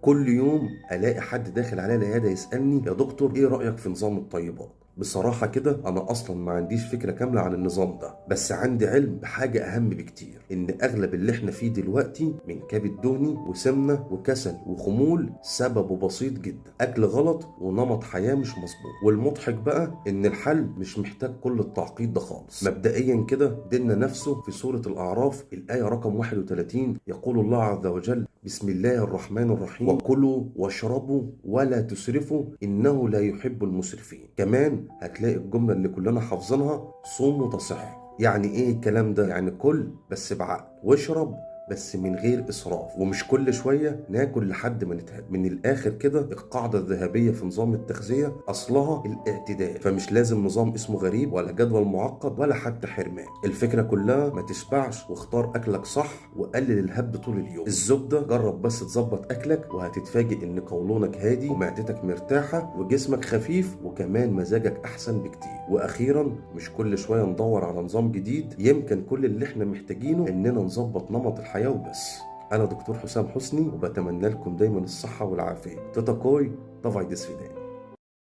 وكل يوم الاقي حد داخل عليا العياده يسالني يا دكتور ايه رايك في نظام الطيبات. بصراحة كده أنا أصلا ما عنديش فكرة كاملة عن النظام ده، بس عندي علم بحاجة أهم بكتير، إن أغلب اللي إحنا فيه دلوقتي من كبد دهني وسمنة وكسل وخمول سببه بسيط جدا، أكل غلط ونمط حياة مش مظبوط. والمضحك بقى إن الحل مش محتاج كل التعقيد ده خالص. مبدئيا كده ديننا نفسه في سورة الأعراف الآية رقم 31 يقول الله عز وجل: بسم الله الرحمن الرحيم وكلوا واشربوا ولا تسرفوا إنه لا يحب المسرفين. كمان هتلاقي الجملة اللي كلنا حافظينها: صوموا تصحوا. يعني ايه الكلام ده؟ يعني كل بس بعقل، واشرب بس من غير اسراف، ومش كل شويه ناكل لحد ما نتهد. من الاخر كده القاعده الذهبيه في نظام التغذيه اصلها الاعتدال، فمش لازم نظام اسمه غريب ولا جدول معقد ولا حتى حرمان. الفكره كلها ما تشبعش واختار اكلك صح وقلل الهبد طول اليوم. الزبده جرب بس تظبط اكلك وهتتفاجئ ان قولونك هادي ومعدتك مرتاحه وجسمك خفيف وكمان مزاجك احسن بكتير. واخيرا مش كل شويه ندور على نظام جديد، يمكن كل اللي احنا محتاجينه اننا نظبط نمط الحياه وبس. انا دكتور حسام حسني وبتمنى لكم دايما الصحه والعافيه. تاتا كوي، دافاي ديسفيداني.